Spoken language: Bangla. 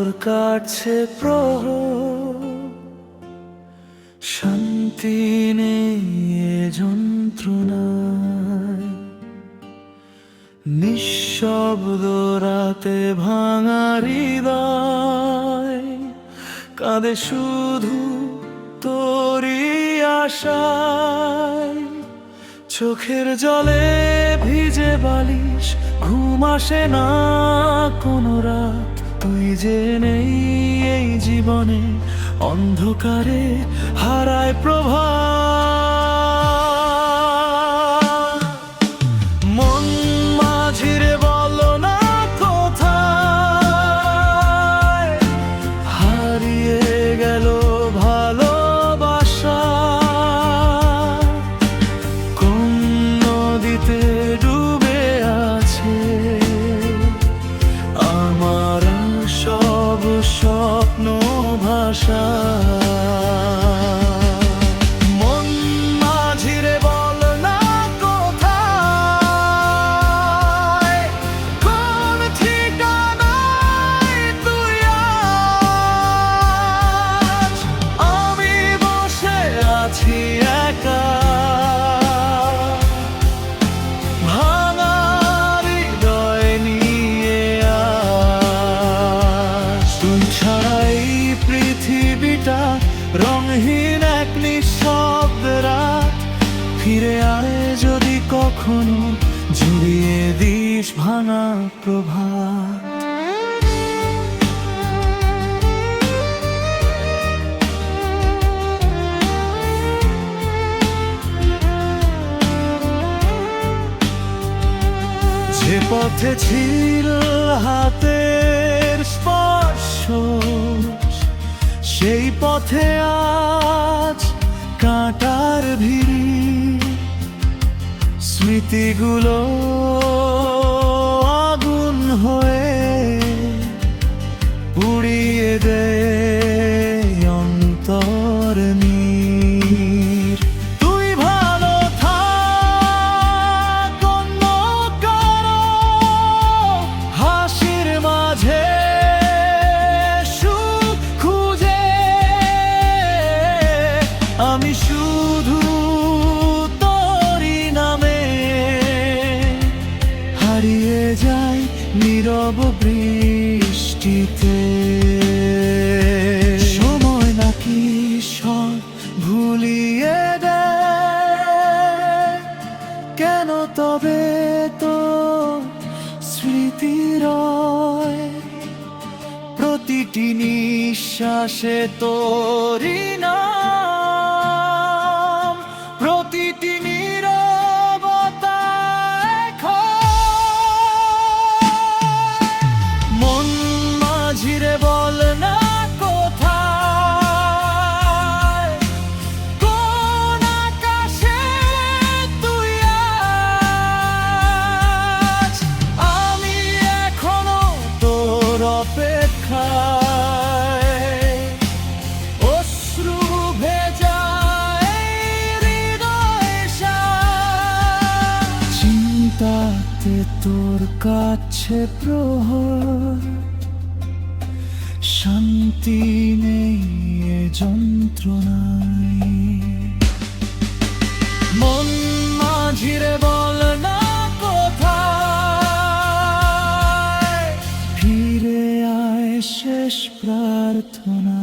তোর কাছে প্রহর, শান্তি নেই এ যন্ত্রণায়। নিঃশব্দ রাতে ভাঙা হৃদয় কাঁদে শুধু তোরই আশায়। চোখের জলে ভিজে বালিশ, ঘুম আসে না কোনো রাত। তুই যে নেই এই জীবনে, অন্ধকারে হারায় প্রভাত। মন মাঝিরে বলো না কোথায় হারিয়ে গেল ভালোবাসা। কোন নদীতে ডুবে আছে আমার সব স্বপ্ন ভাষা। মন মাঝিরে বল না কোথায়, কোন ঠিকানায় তুই আজ। আমি বসে আছি একা, ভাঙা হৃদয় নিয়ে আজ। তুই ছাড়াই পৃথিবীটা রঙহীন এক নিঃশব্দ রাত। ফিরে আয় যদি কখনো, জুড়িয়ে দিস ভাঙা প্রভাত। যে পথে ছিল হাতের স্পর্শ, সেই পথে আজ কাঁটার ভিড়ি। স্মৃতিগুলো আগুন হয়ে পুড়িয়ে দেয় অন্তর নীর। তুই ভালো থাক অন্য কারো হাসির মাঝে সুখ খুঁজে। আমি শুধু তোরই নামে হারিয়ে যাই নীরব বৃষ্টিতে। সময় নাকি সব ভুলিয়ে দেয়, কেন তবে তো স্মৃতি রয় প্রতিটি নিঃশ্বাসে তোরই নাম। প্রতিটি নীরবতায় মন মাঝিরে বল না কোথায়, কোন আকাশে তুই আজ। আমি এখনো তোর অপেক্ষায়, অশ্রু ভেজায় হৃদয় সাজ। চিন্তাতে তোর কাছে প্রহর, শান্তি নেই এ যন্ত্রণায়। মন মাঝিরে বল না কোথায়, ফিরে আয় শেষ প্রার্থনা।